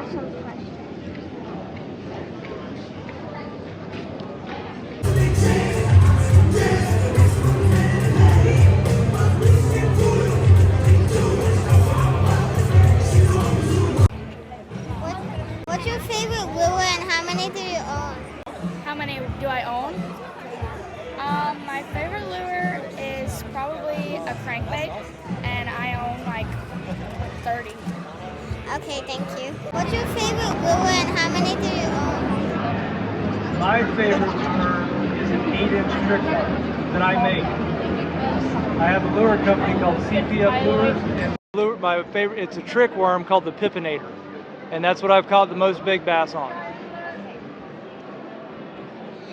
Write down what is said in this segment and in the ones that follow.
have some questions. What's your favorite lure and how many do you own? How many do I own? My favorite lure is probably a crankbait, and I own like 30. Okay, thank you. What's your favorite lure and how many do you own? My favorite lure is an 8-inch trick worm that I make. I have a lure company called CPF Lures, and my favorite, it's a trick worm called the Pippinator, and that's what I've caught the most big bass on.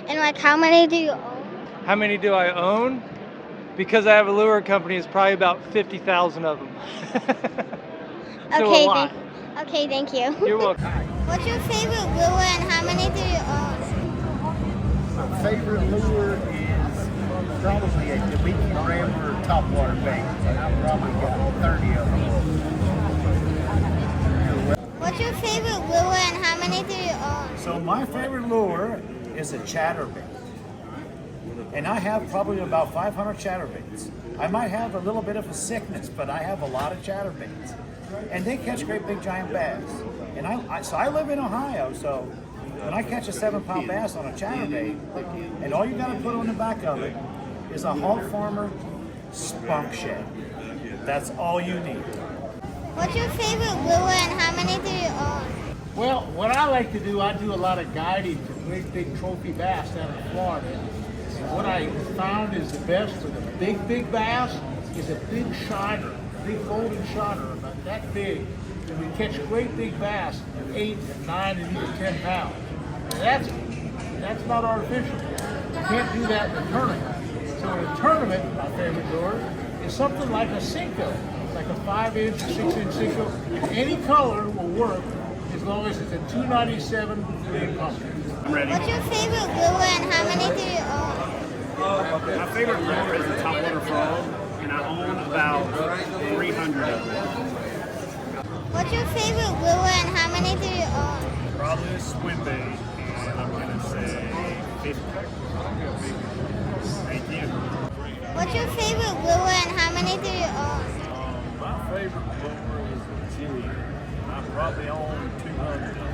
And like how many do you own? How many do I own? Because I have a lure company, it's probably about 50,000 of them. So Okay, a lot. Okay, thank you. You're welcome. What's your favorite lure and how many do you own? My favorite lure is probably a Debiki Rambler Topwater bait, and I've probably got 30 of them. What's your favorite lure and how many do you own? So my favorite lure is a chatterbait, and I have probably about 500 chatterbaits. I might have a little bit of a sickness, but I have a lot of chatterbaits, and they catch great big giant bass. And I live in Ohio, so when I catch a 7-pound bass on a chatterbait, and all you got to put on the back of it is a hog farmer spunk shed. That's all you need. What's your favorite lure and how many do you own? Well, what I like to do, I do a lot of guiding for great big trophy bass down in Florida. And what I found is the best for the big bass is a big shiner, big golden shiner, about that big. And we catch great big bass at 8, and 9, and even 10 pounds. And that's not artificial. You can't do that in a tournament. So in a tournament, my favorite lure is something like a Cinco, like a 5-inch, 6-inch Cinco. And any color will work as long as it's a 297 big pump. I'm ready. What's your favorite lure and how many do you own? My favorite lure is the Topwater frog, and I own about 300 of them. What's your favorite lure and how many do you own? Probably a swim bait, and I'm going to say 50. Thank you. What's your favorite lure and how many do you own? My favorite lure is a jig. I probably own 200 of them.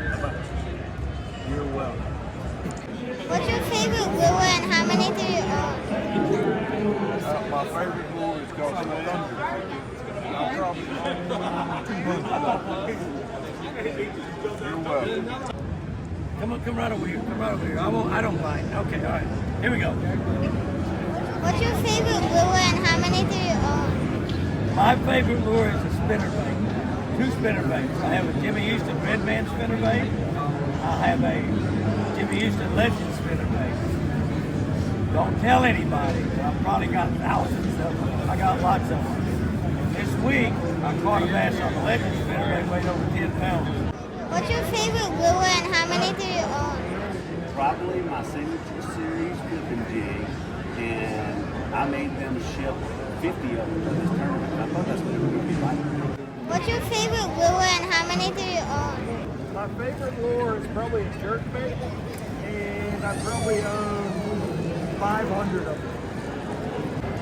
How about you? You're welcome. What's your favorite lure and how many do you own? My favorite lure is called the Thunder. I probably own 200. You're welcome. Come right over here. Come right over here. I don't mind. Okay, all right. Here we go. What's your favorite lure and how many do you own? My favorite lure is a spinnerbait. 2 spinnerbaits. I have a Jimmy Houston Red Man spinnerbait. I have a Jimmy Houston Legend spinnerbait. Don't tell anybody. I've probably got thousands of them. I got lots of them. This week, I caught a bass on the Legend spinnerbait weighed over 10 pounds. What's your favorite lure and how many do you own? Probably my signature series flipping jig, and I made them ship 50 of them for this tournament. I thought that's what it was going to be like. What's your favorite lure and how many do you own? My favorite lure is probably a jerkbait, and I probably own 500 of them.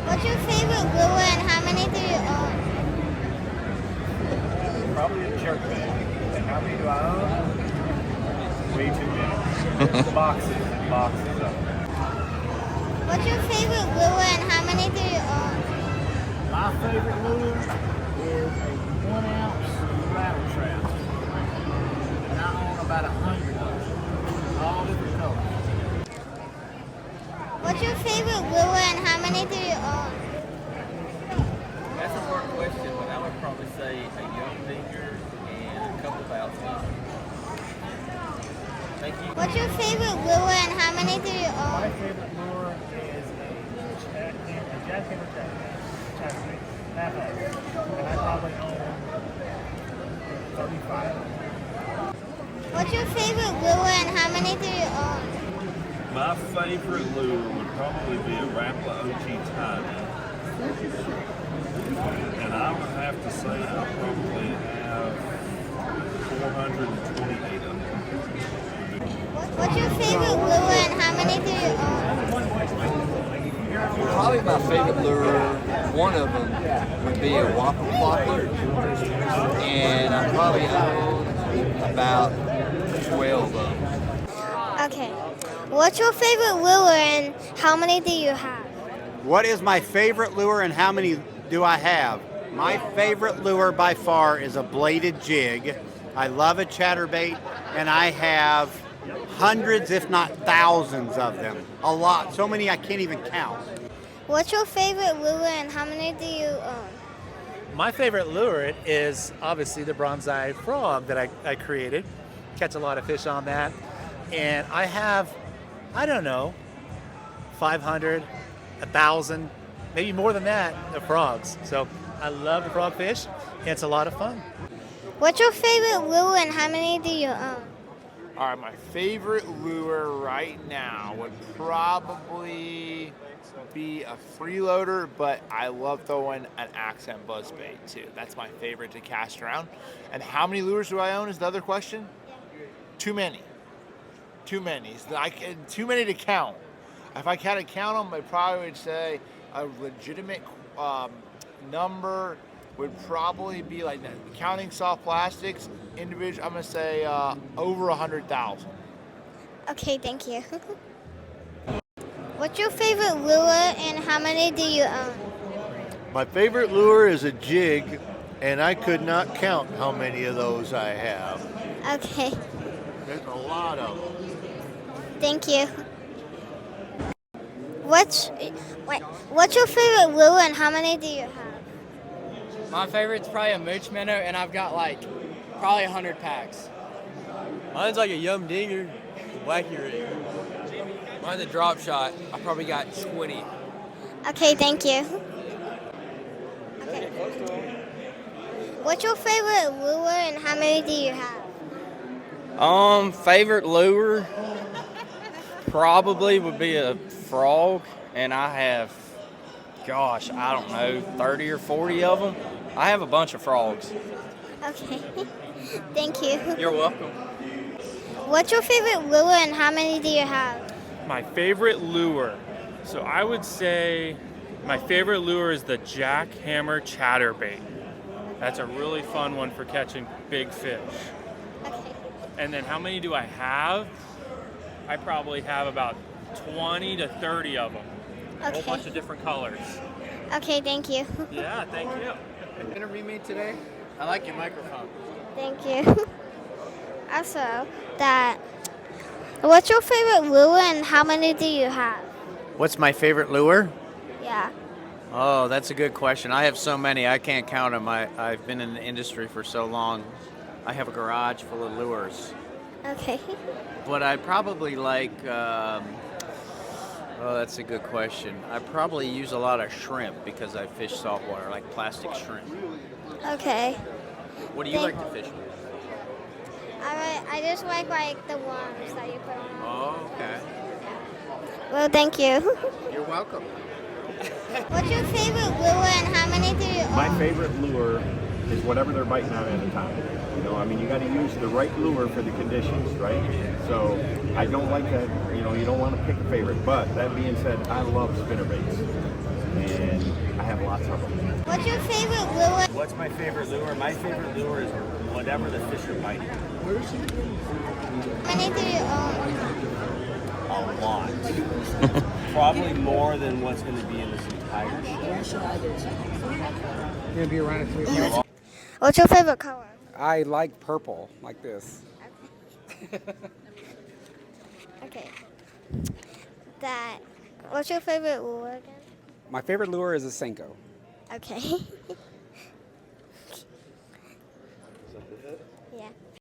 What's your favorite lure and how many do you own? Probably a jerkbait. And how many do I own? Way too many. Boxes and boxes of them. What's your favorite lure and how many do you own? My favorite lure is a 1-ounce rattle trap. And I own about 100 of them, all different colors. What's your favorite lure and how many do you own? That's a hard question, but I would probably say a young digger and a couple thousand. Thank you. What's your favorite lure and how many do you own? My favorite lure is a jackhammer chatterbait, half-ounce, and I probably own 35. What's your favorite lure and how many do you own? My favorite lure would probably be a Rapala OG Tiny. And I would have to say I probably have 128 of them. What's your favorite lure and how many do you own? Probably my favorite lure, one of them would be a whopper plopper, and I probably own about 12 of them. Okay. What's your favorite lure and how many do you have? What is my favorite lure and how many do I have? My favorite lure by far is a bladed jig. I love a chatterbait, and I have hundreds, if not thousands of them. A lot, so many I can't even count. What's your favorite lure and how many do you own? My favorite lure is obviously the bronze-eye frog that I created. Catch a lot of fish on that. And I have, I don't know, 500, 1,000, maybe more than that, of frogs. So I love to frog fish, and it's a lot of fun. What's your favorite lure and how many do you own? All right, my favorite lure right now would probably be a freeloader, but I love throwing an accent buzzbait too. That's my favorite to cast around. And how many lures do I own is the other question? Too many. Too many. Too many to count. If I had to count them, I probably would say a legitimate number would probably be like, counting soft plastics, individual, I'm gonna say over 100,000. Okay, thank you. What's your favorite lure and how many do you own? My favorite lure is a jig, and I could not count how many of those I have. Okay, There's a lot of them. thank you. What's your favorite lure and how many do you have? My favorite's probably a mooch minnow, and I've got like probably 100 packs. Mine's like a yum dinger, wacky rig. Mine's a drop shot. I probably got 20. Okay, thank you. Okay. What's your favorite lure and how many do you have? Favorite lure probably would be a frog, and I have, gosh, I don't know, 30 or 40 of them. I have a bunch of frogs. Okay, thank you. You're welcome. What's your favorite lure and how many do you have? My favorite lure. So I would say my favorite lure is the jackhammer chatterbait. That's a really fun one for catching big fish. Okay. And then how many do I have? I probably have about 20 to 30 of them. A whole Okay. bunch of different colors. Okay, thank you. Yeah, thank you. Interview me today? I like your microphone. Thank you. Also, what's your favorite lure and how many do you have? What's my favorite lure? Yeah. Oh, that's a good question. I have so many, I can't count them. I've been in the industry for so long. I have a garage full of lures. Okay. But I probably like, oh, that's a good question. I probably use a lot of shrimp because I fish saltwater, like plastic shrimp. Okay. What do you like to fish with? I just like the worms that you put on. Oh, okay. Well, thank you. You're welcome. What's your favorite lure and how many do you own? My favorite lure is whatever they're biting on at the time. You know, I mean, you got to use the right lure for the conditions, right? So I don't like that, you know, you don't want to pick a favorite. But that being said, I love spinnerbaits, and I have lots of them. What's your favorite lure? What's my favorite lure? My favorite lure is whatever the fish are biting. How many do you own? A lot. Probably more than what's going to be in this entire show. Gonna be around 3 o'clock. What's your favorite color? I like purple, like this. Okay. What's your favorite lure again? My favorite lure is a Senko. Okay.